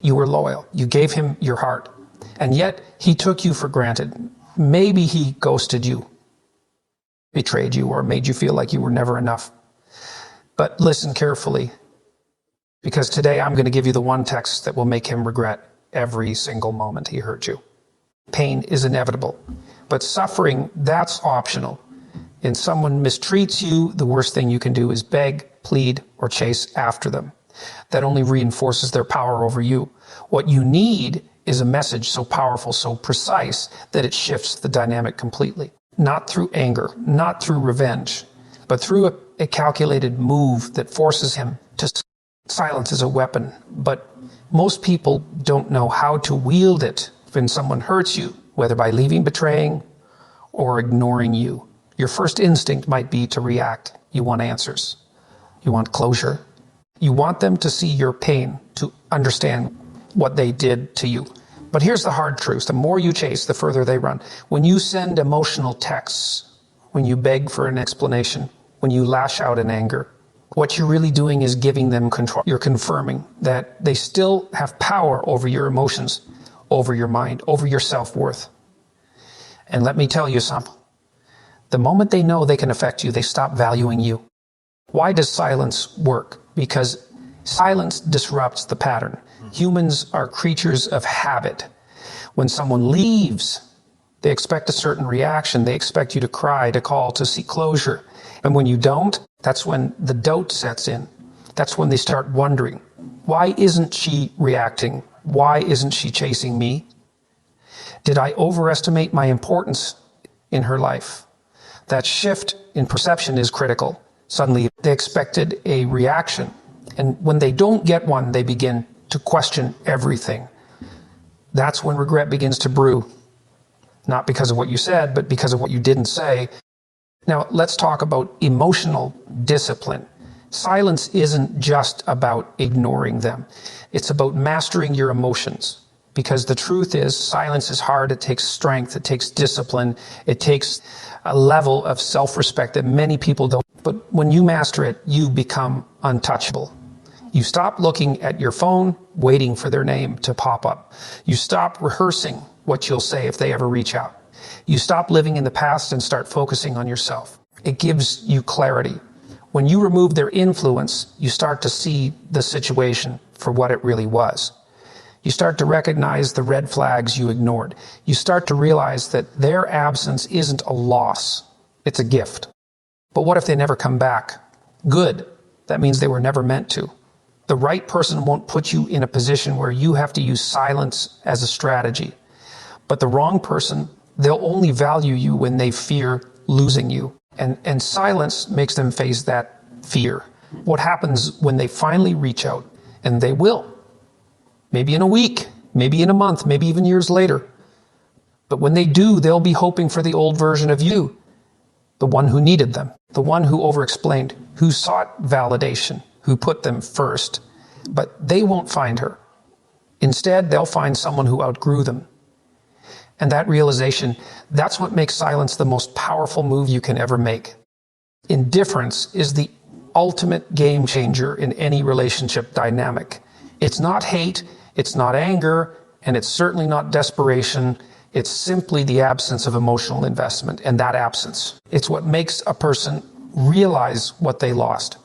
You were loyal. You gave him your heart. And yet he took you for granted. Maybe he ghosted you, betrayed you, or made you feel like you were never enough. But listen carefully, because today I'm going to give you the one text that will make him regret every single moment he hurt you. Pain is inevitable, but suffering, that's optional. And someone mistreats you, the worst thing you can do is beg, plead, or chase after them. That only reinforces their power over you. What you need is a message so powerful, so precise, that it shifts the dynamic completely. Not through anger, not through revenge, but through a calculated move that forces him to silence is a weapon. But most people don't know how to wield it when someone hurts you, whether by leaving, betraying, or ignoring you. Your first instinct might be to react. You want answers. You want closure. You want them to see your pain, to understand what they did to you. But here's the hard truth. The more you chase, the further they run. When you send emotional texts, when you beg for an explanation, when you lash out in anger, what you're really doing is giving them control. You're confirming that they still have power over your emotions, over your mind, over your self-worth. And let me tell you something. The moment they know they can affect you, they stop valuing you. Why does silence work? Because silence disrupts the pattern. Humans are creatures of habit. When someone leaves, they expect a certain reaction. They expect you to cry, to call, to seek closure. And when you don't, that's when the doubt sets in. That's when they start wondering, why isn't she reacting? Why isn't she chasing me? Did I overestimate my importance in her life? That shift in perception is critical. Suddenly, they expected a reaction. And when they don't get one, they begin to question everything. That's when regret begins to brew. Not because of what you said, but because of what you didn't say. Now, let's talk about emotional discipline. Silence isn't just about ignoring them. It's about mastering your emotions. Because the truth is, silence is hard. It takes strength. It takes discipline. It takes a level of self-respect that many people don't. But when you master it, you become untouchable. You stop looking at your phone, waiting for their name to pop up. You stop rehearsing what you'll say if they ever reach out. You stop living in the past and start focusing on yourself. It gives you clarity. When you remove their influence, you start to see the situation for what it really was. You start to recognize the red flags you ignored. You start to realize that their absence isn't a loss. It's a gift. But what if they never come back? Good. That means they were never meant to. The right person won't put you in a position where you have to use silence as a strategy. But the wrong person, they'll only value you when they fear losing you. And silence makes them face that fear. What happens when they finally reach out? And they will. Maybe in a week, maybe in a month, maybe even years later. But when they do, they'll be hoping for the old version of you. The one who needed them. The one who overexplained. Who sought validation. Who put them first. But they won't find her. Instead, they'll find someone who outgrew them. And that realization, that's what makes silence the most powerful move you can ever make. Indifference is the ultimate game changer in any relationship dynamic. It's not hate, it's not anger, and it's certainly not desperation. It's simply the absence of emotional investment, and that absence. It's what makes a person realize what they lost.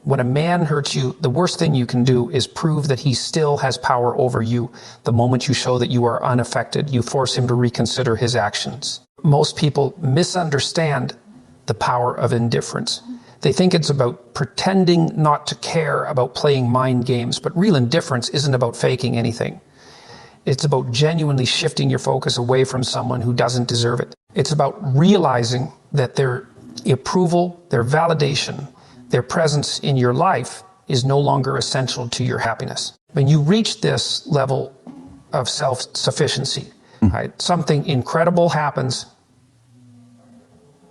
When a man hurts you, the worst thing you can do is prove that he still has power over you. The moment you show that you are unaffected, you force him to reconsider his actions. Most people misunderstand the power of indifference. They think it's about pretending not to care, about playing mind games, but real indifference isn't about faking anything. It's about genuinely shifting your focus away from someone who doesn't deserve it. It's about realizing that their approval, their validation, their presence in your life is no longer essential to your happiness. When you reach this level of self-sufficiency, right, something incredible happens.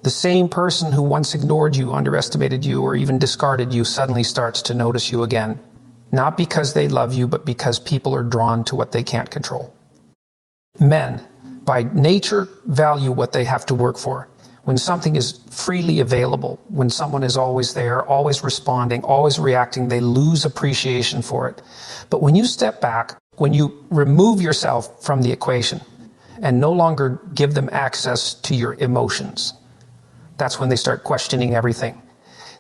The same person who once ignored you, underestimated you, or even discarded you suddenly starts to notice you again. Not because they love you, but because people are drawn to what they can't control. Men, by nature, value what they have to work for. When something is freely available, when someone is always there, always responding, always reacting, they lose appreciation for it. But when you step back, When you remove yourself from the equation and no longer give them access to your emotions, that's when they start questioning everything.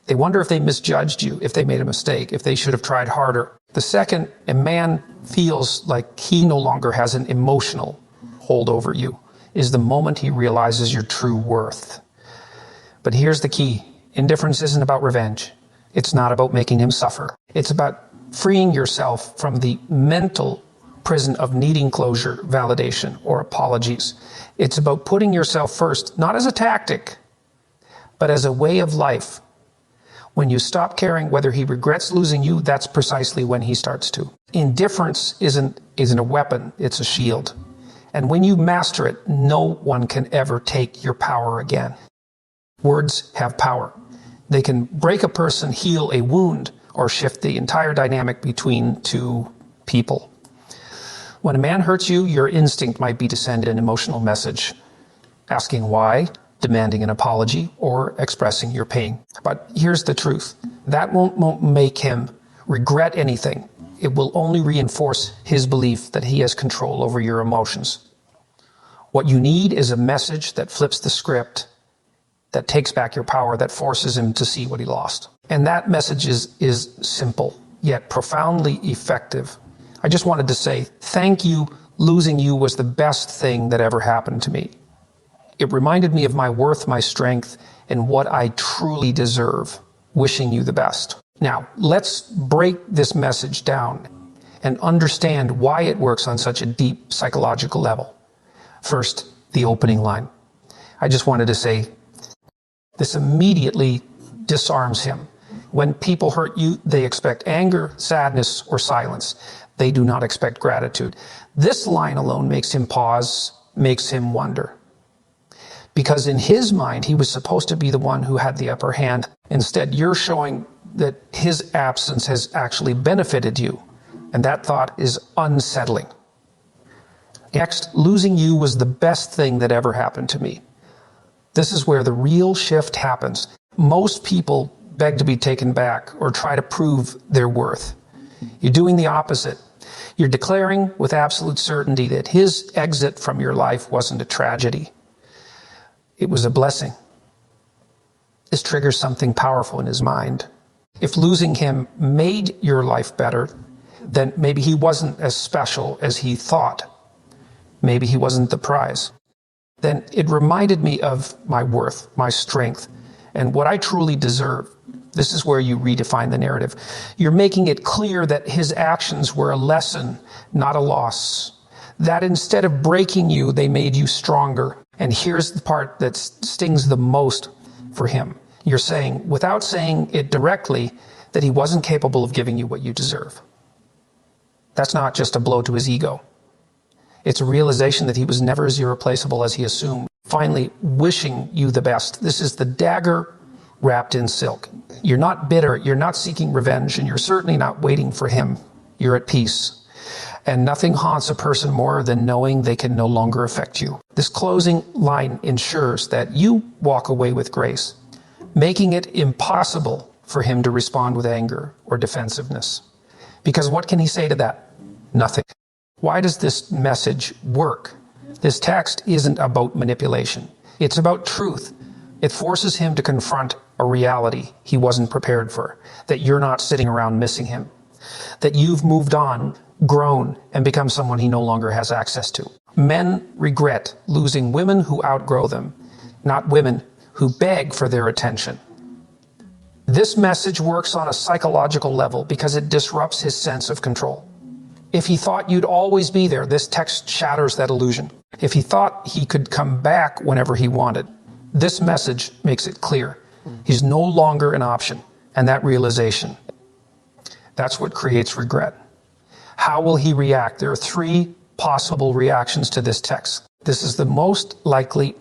They wonder if they misjudged you, if they made a mistake, if they should have tried harder. The second a man feels like he no longer has an emotional hold over you is the moment he realizes your true worth. But here's the key. Indifference isn't about revenge. It's not about making him suffer. It's about freeing yourself from the mental prison of needing closure, validation, or apologies. It's about putting yourself first, not as a tactic, but as a way of life. When you stop caring whether he regrets losing you, that's precisely when he starts to. Indifference isn't a weapon, it's a shield. And when you master it, no one can ever take your power again. Words have power. They can break a person, heal a wound, or shift the entire dynamic between two people. When a man hurts you, your instinct might be to send an emotional message, asking why, demanding an apology, or expressing your pain. But here's the truth. That won't make him regret anything. It will only reinforce his belief that he has control over your emotions. What you need is a message that flips the script, that takes back your power, that forces him to see what he lost. And that message is simple, yet profoundly effective. I just wanted to say, thank you. Losing you was the best thing that ever happened to me. It reminded me of my worth, my strength, and what I truly deserve. Wishing you the best. Now, let's break this message down and understand why it works on such a deep psychological level. First, the opening line. I just wanted to say, this immediately disarms him. When people hurt you, they expect anger, sadness, or silence. They do not expect gratitude. This line alone makes him pause, makes him wonder. Because in his mind, he was supposed to be the one who had the upper hand. Instead, you're showing that his absence has actually benefited you. And that thought is unsettling. Next, losing you was the best thing that ever happened to me. This is where the real shift happens. Most people beg to be taken back or try to prove their worth. You're doing the opposite. You're declaring with absolute certainty that his exit from your life wasn't a tragedy. It was a blessing. This triggers something powerful in his mind. If losing him made your life better, then maybe he wasn't as special as he thought. Maybe he wasn't the prize. Then it reminded me of my worth, my strength, and what I truly deserve. This is where you redefine the narrative. You're making it clear that his actions were a lesson, not a loss. That instead of breaking you, they made you stronger. And here's the part that stings the most for him. You're saying, without saying it directly, that he wasn't capable of giving you what you deserve. That's not just a blow to his ego. It's a realization that he was never as irreplaceable as he assumed. Finally, wishing you the best. This is the dagger wrapped in silk. You're not bitter, you're not seeking revenge, and you're certainly not waiting for him. You're at peace. And nothing haunts a person more than knowing they can no longer affect you. This closing line ensures that you walk away with grace, making it impossible for him to respond with anger or defensiveness. Because what can he say to that? Nothing. Why does this message work? This text isn't about manipulation. It's about truth. It forces him to confront a reality he wasn't prepared for, that you're not sitting around missing him, that you've moved on, grown, and become someone he no longer has access to. Men regret losing women who outgrow them, not women who beg for their attention. This message works on a psychological level because it disrupts his sense of control. If he thought you'd always be there, this text shatters that illusion. If he thought he could come back whenever he wanted, this message makes it clear. He's no longer an option, and that realization, that's what creates regret. How will he react? There are three possible reactions to this text. This is the most likely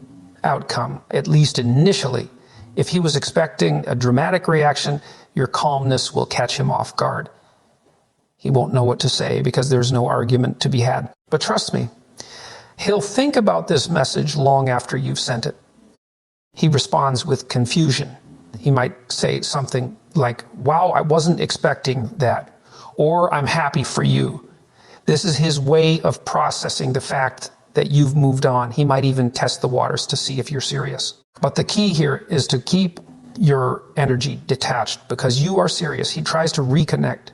outcome, at least initially. If he was expecting a dramatic reaction, your calmness will catch him off guard. He won't know what to say because there's no argument to be had. But trust me, he'll think about this message long after you've sent it. He responds with confusion. He might say something like, wow, I wasn't expecting that. Or I'm happy for you. This is his way of processing the fact that you've moved on. He might even test the waters to see if you're serious. But the key here is to keep your energy detached because you are serious. He tries to reconnect.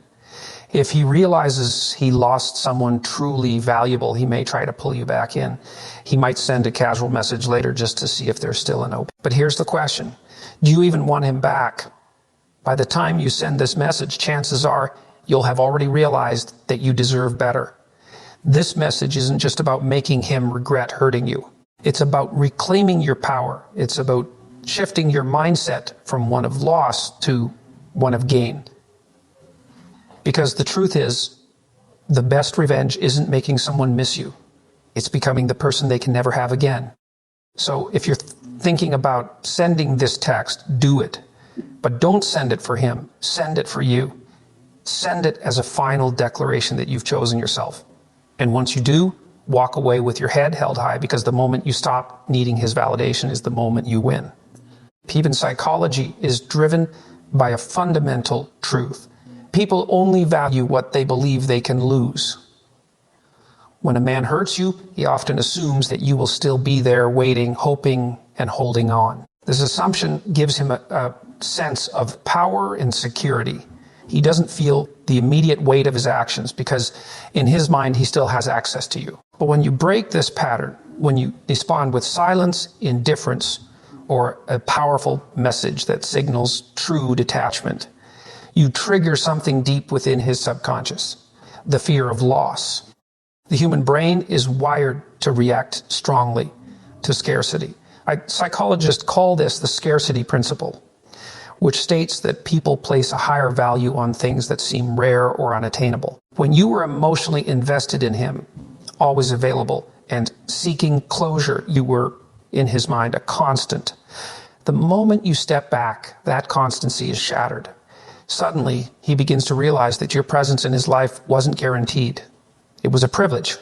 If he realizes he lost someone truly valuable, he may try to pull you back in. He might send a casual message later just to see if there's still an open. But here's the question. Do you even want him back? By the time you send this message, chances are you'll have already realized that you deserve better. This message isn't just about making him regret hurting you. It's about reclaiming your power. It's about shifting your mindset from one of loss to one of gain. Because the truth is, the best revenge isn't making someone miss you. It's becoming the person they can never have again. So if you're thinking about sending this text, do it. But don't send it for him. Send it for you. Send it as a final declaration that you've chosen yourself. And once you do, walk away with your head held high, because the moment you stop needing his validation is the moment you win. Even psychology is driven by a fundamental truth. People only value what they believe they can lose. When a man hurts you, he often assumes that you will still be there waiting, hoping, and holding on. This assumption gives him a sense of power and security. He doesn't feel the immediate weight of his actions because in his mind he still has access to you. But when you break this pattern, when you respond with silence, indifference, or a powerful message that signals true detachment, you trigger something deep within his subconscious, the fear of loss. The human brain is wired to react strongly to scarcity. Psychologists call this the scarcity principle, which states that people place a higher value on things that seem rare or unattainable. When you were emotionally invested in him, always available, and seeking closure, you were, in his mind, a constant. The moment you step back, that constancy is shattered. Suddenly, he begins to realize that your presence in his life wasn't guaranteed. It was a privilege.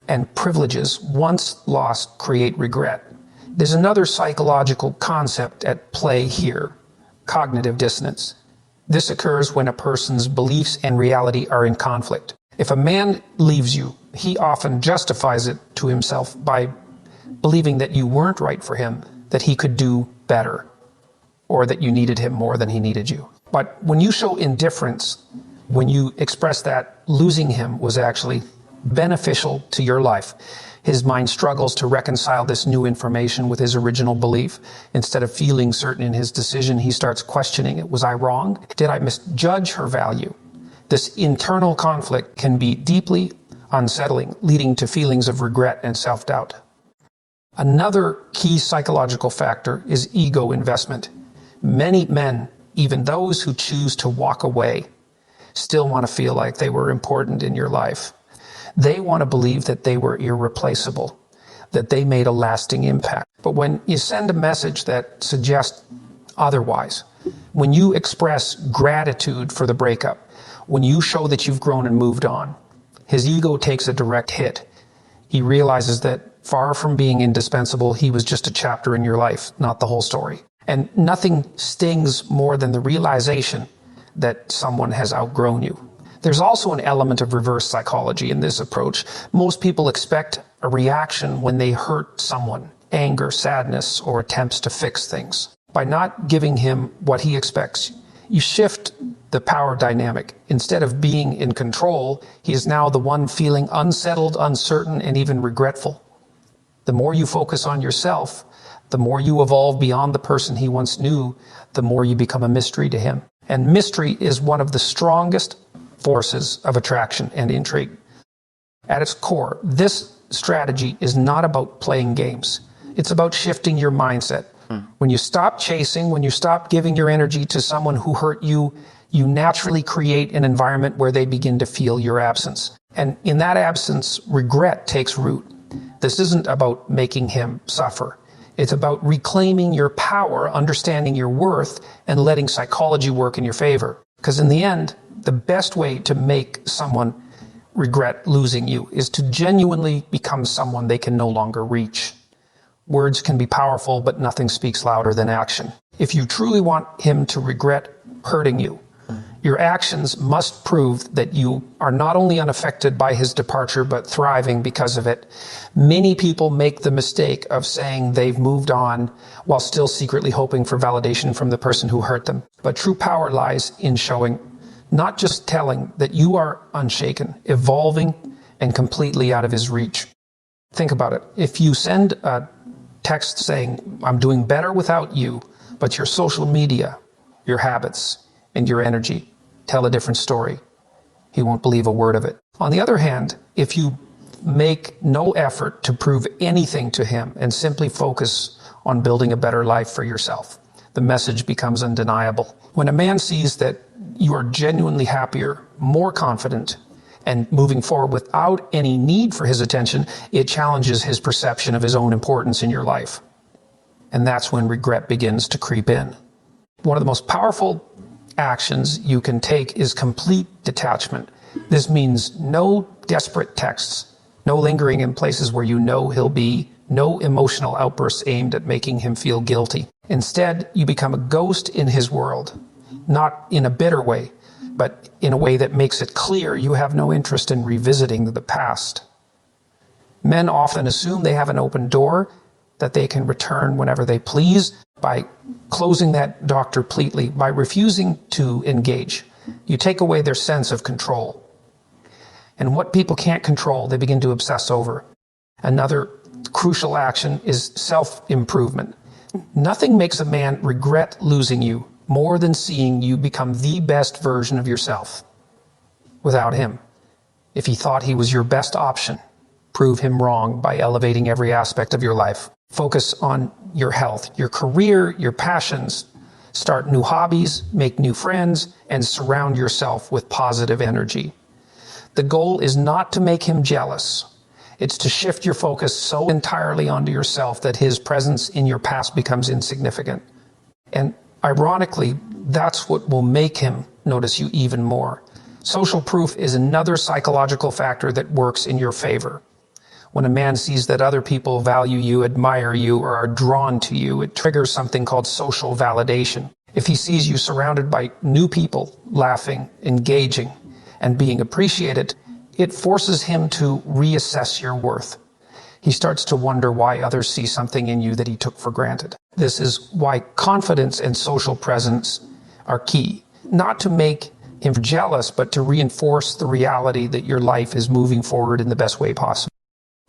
And privileges, once lost, create regret. There's another psychological concept at play here: cognitive dissonance. This occurs when a person's beliefs and reality are in conflict. If a man leaves you, he often justifies it to himself by believing that you weren't right for him, that he could do better, or that you needed him more than he needed you. But when you show indifference, when you express that losing him was actually beneficial to your life, his mind struggles to reconcile this new information with his original belief. Instead of feeling certain in his decision, he starts questioning it. Was I wrong? Did I misjudge her value? This internal conflict can be deeply unsettling, leading to feelings of regret and self-doubt. Another key psychological factor is ego investment. Many men, even those who choose to walk away, still want to feel like they were important in your life. They want to believe that they were irreplaceable, that they made a lasting impact. But when you send a message that suggests otherwise, when you express gratitude for the breakup, when you show that you've grown and moved on, his ego takes a direct hit. He realizes that far from being indispensable, he was just a chapter in your life, not the whole story. And nothing stings more than the realization that someone has outgrown you. There's also an element of reverse psychology in this approach. Most people expect a reaction when they hurt someone: anger, sadness, or attempts to fix things. By not giving him what he expects, you shift the power dynamic. Instead of being in control, he is now the one feeling unsettled, uncertain, and even regretful. The more you focus on yourself, the more you evolve beyond the person he once knew, the more you become a mystery to him. And mystery is one of the strongest forces of attraction and intrigue. At its core, this strategy is not about playing games. It's about shifting your mindset. When you stop chasing, when you stop giving your energy to someone who hurt you, you naturally create an environment where they begin to feel your absence. And in that absence, regret takes root. This isn't about making him suffer. It's about reclaiming your power, understanding your worth, and letting psychology work in your favor. Because in the end, the best way to make someone regret losing you is to genuinely become someone they can no longer reach. Words can be powerful, but nothing speaks louder than action. If you truly want him to regret hurting you, Your actions must prove that you are not only unaffected by his departure, but thriving because of it. Many people make the mistake of saying they've moved on while still secretly hoping for validation from the person who hurt them. But true power lies in showing, not just telling, that you are unshaken, evolving, and completely out of his reach. Think about it. If you send a text saying, I'm doing better without you, but your social media, your habits, and your energy tell a different story, he won't believe a word of it. On the other hand, if you make no effort to prove anything to him and simply focus on building a better life for yourself, the message becomes undeniable. When a man sees that you are genuinely happier, more confident, and moving forward without any need for his attention, it challenges his perception of his own importance in your life. And that's when regret begins to creep in. One of the most powerful actions you can take is complete detachment. This means no desperate texts, no lingering in places where you know he'll be, no emotional outbursts aimed at making him feel guilty. Instead, you become a ghost in his world, not in a bitter way, but in a way that makes it clear you have no interest in revisiting the past. Men often assume they have an open door, that they can return whenever they please. By closing that door completely, by refusing to engage, you take away their sense of control. And what people can't control, they begin to obsess over. Another crucial action is self-improvement. Nothing makes a man regret losing you more than seeing you become the best version of yourself without him. If he thought he was your best option, prove him wrong by elevating every aspect of your life. Focus on your health, your career, your passions. Start new hobbies, make new friends, and surround yourself with positive energy. The goal is not to make him jealous. It's to shift your focus so entirely onto yourself that his presence in your past becomes insignificant. And ironically, that's what will make him notice you even more. Social proof is another psychological factor that works in your favor. When a man sees that other people value you, admire you, or are drawn to you, it triggers something called social validation. If he sees you surrounded by new people, laughing, engaging, and being appreciated, it forces him to reassess your worth. He starts to wonder why others see something in you that he took for granted. This is why confidence and social presence are key. Not to make him jealous, but to reinforce the reality that your life is moving forward in the best way possible.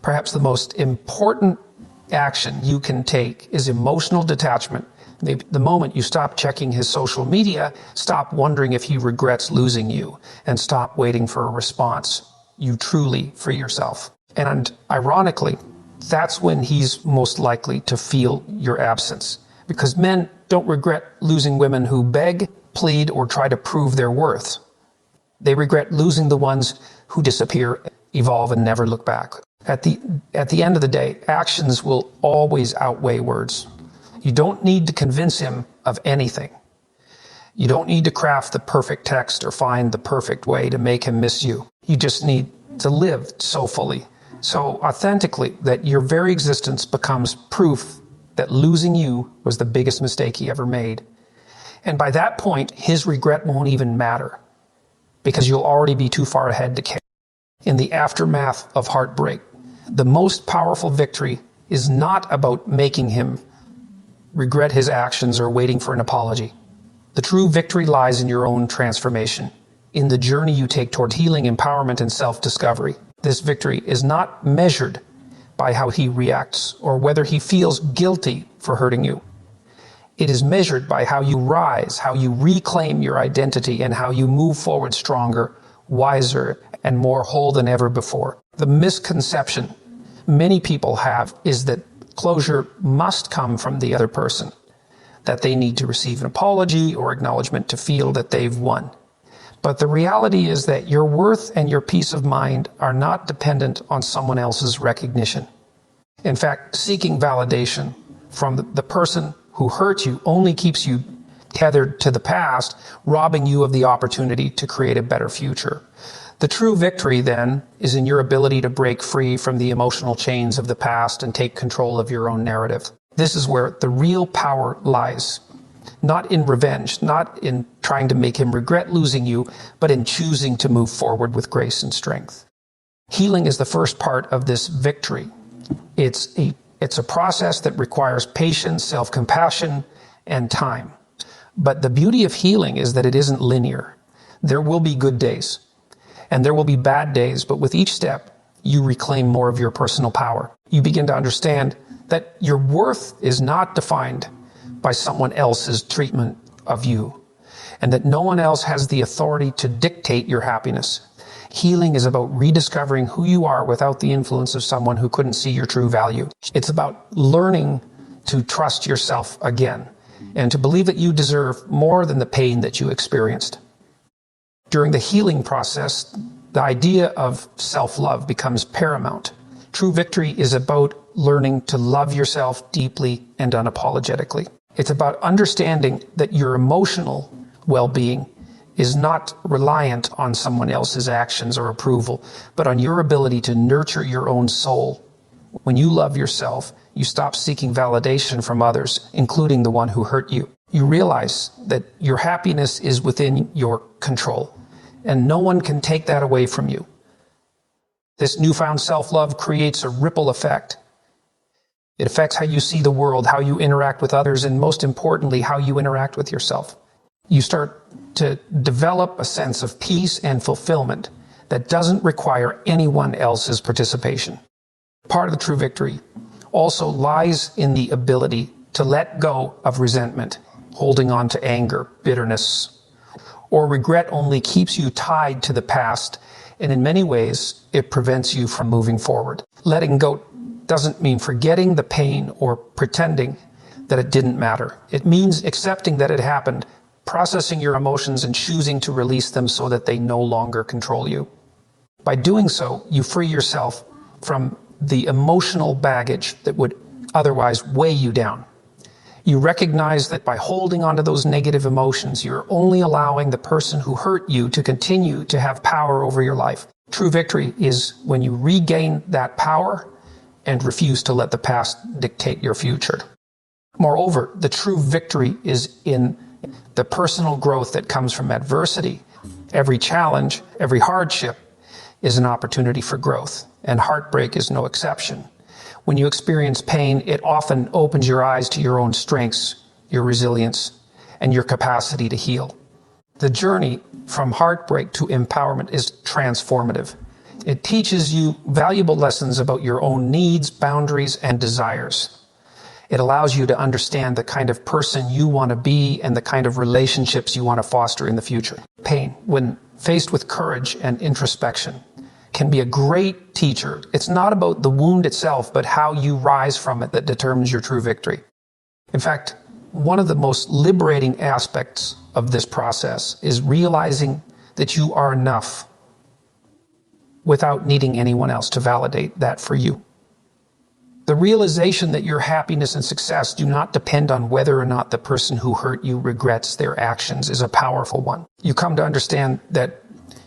Perhaps the most important action you can take is emotional detachment. Maybe the moment you stop checking his social media, stop wondering if he regrets losing you, and stop waiting for a response, you truly free yourself. And ironically, that's when he's most likely to feel your absence. Because men don't regret losing women who beg, plead, or try to prove their worth. They regret losing the ones who disappear, evolve, and never look back. At the end of the day, actions will always outweigh words. You don't need to convince him of anything. You don't need to craft the perfect text or find the perfect way to make him miss you. You just need to live so fully, so authentically, that your very existence becomes proof that losing you was the biggest mistake he ever made. And by that point, his regret won't even matter, because you'll already be too far ahead to care. In the aftermath of heartbreak, the most powerful victory is not about making him regret his actions or waiting for an apology. The true victory lies in your own transformation, in the journey you take toward healing, empowerment, and self-discovery. This victory is not measured by how he reacts or whether he feels guilty for hurting you. It is measured by how you rise, how you reclaim your identity, and how you move forward stronger, wiser, and more whole than ever before. The misconception many people have is that closure must come from the other person, that they need to receive an apology or acknowledgement to feel that they've won. But the reality is that your worth and your peace of mind are not dependent on someone else's recognition. In fact, seeking validation from the person who hurt you only keeps you tethered to the past, robbing you of the opportunity to create a better future. The true victory, then, is in your ability to break free from the emotional chains of the past and take control of your own narrative. This is where the real power lies. not in revenge, not in trying to make him regret losing you, but in choosing to move forward with grace and strength. Healing is the first part of this victory. It's a process that requires patience, self-compassion, and time. But the beauty of healing is that it isn't linear. There will be good days, and there will be bad days, but with each step, you reclaim more of your personal power. You begin to understand that your worth is not defined by someone else's treatment of you, and that no one else has the authority to dictate your happiness. Healing is about rediscovering who you are without the influence of someone who couldn't see your true value. It's about learning to trust yourself again and to believe that you deserve more than the pain that you experienced. During the healing process, the idea of self-love becomes paramount. True victory is about learning to love yourself deeply and unapologetically. It's about understanding that your emotional well-being is not reliant on someone else's actions or approval, but on your ability to nurture your own soul. When you love yourself, you stop seeking validation from others, including the one who hurt you. You realize that your happiness is within your control, and no one can take that away from you. This newfound self-love creates a ripple effect. It affects how you see the world, how you interact with others, and most importantly, how you interact with yourself. You start to develop a sense of peace and fulfillment that doesn't require anyone else's participation. Part of the true victory also lies in the ability to let go of resentment. Holding on to anger, bitterness, or regret only keeps you tied to the past, and in many ways, it prevents you from moving forward. Letting go doesn't mean forgetting the pain or pretending that it didn't matter. It means accepting that it happened, processing your emotions, and choosing to release them so that they no longer control you. By doing so, you free yourself from the emotional baggage that would otherwise weigh you down. You recognize that by holding onto those negative emotions, you're only allowing the person who hurt you to continue to have power over your life. True victory is when you regain that power and refuse to let the past dictate your future. Moreover, the true victory is in the personal growth that comes from adversity. Every challenge, every hardship is an opportunity for growth, and heartbreak is no exception. When you experience pain, it often opens your eyes to your own strengths, your resilience, and your capacity to heal. The journey from heartbreak to empowerment is transformative. It teaches you valuable lessons about your own needs, boundaries, and desires. It allows you to understand the kind of person you want to be and the kind of relationships you want to foster in the future. Pain, when faced with courage and introspection, can be a great teacher. It's not about the wound itself, but how you rise from it that determines your true victory. In fact, one of the most liberating aspects of this process is realizing that you are enough without needing anyone else to validate that for you. The realization that your happiness and success do not depend on whether or not the person who hurt you regrets their actions is a powerful one. You come to understand that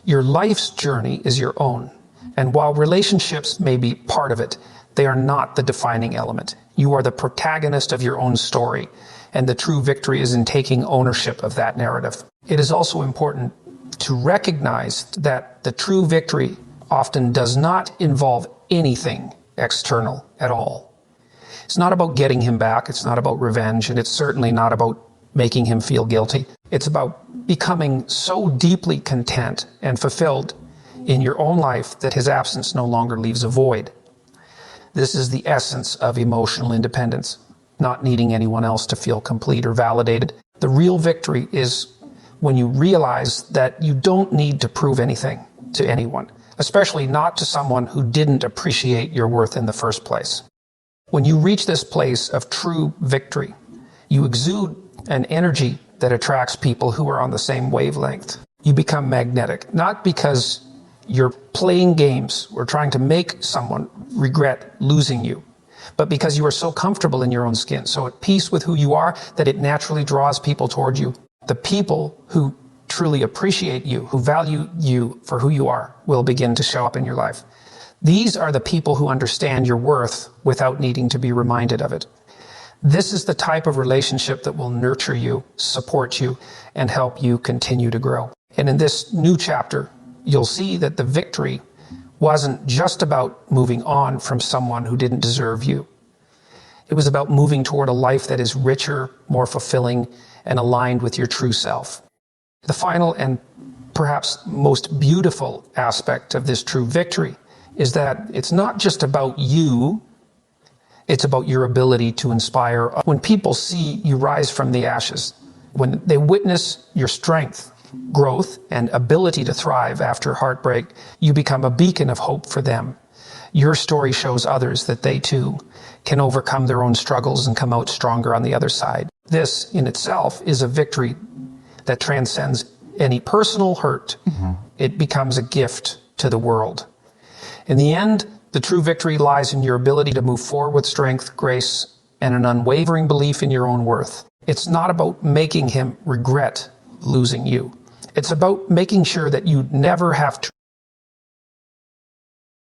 your life's journey is your own, and while relationships may be part of it, they are not the defining element. You are the protagonist of your own story, and the true victory is in taking ownership of that narrative. It is also important to recognize that the true victory often does not involve anything external at all. It's not about getting him back, it's not about revenge, and it's certainly not about making him feel guilty. It's about becoming so deeply content and fulfilled in your own life that his absence no longer leaves a void. This is the essence of emotional independence, not needing anyone else to feel complete or validated. The real victory is when you realize that you don't need to prove anything to anyone, especially not to someone who didn't appreciate your worth in the first place. When you reach this place of true victory, you exude an energy that attracts people who are on the same wavelength. You become magnetic, not because you're playing games or trying to make someone regret losing you, but because you are so comfortable in your own skin, so at peace with who you are, that it naturally draws people toward you. The people who truly appreciate you, who value you for who you are, will begin to show up in your life. These are the people who understand your worth without needing to be reminded of it. This is the type of relationship that will nurture you, support you, and help you continue to grow. And in this new chapter, you'll see that the victory wasn't just about moving on from someone who didn't deserve you. It was about moving toward a life that is richer, more fulfilling, and aligned with your true self. The final and perhaps most beautiful aspect of this true victory is that it's not just about you, it's about your ability to inspire. When people see you rise from the ashes, when they witness your strength, growth, and ability to thrive after heartbreak, you become a beacon of hope for them. Your story shows others that they too can overcome their own struggles and come out stronger on the other side. This in itself is a victory that transcends any personal hurt. It becomes a gift to the world. In the end, the true victory lies in your ability to move forward with strength, grace, and an unwavering belief in your own worth. It's not about making him regret losing you. It's about making sure that you never have to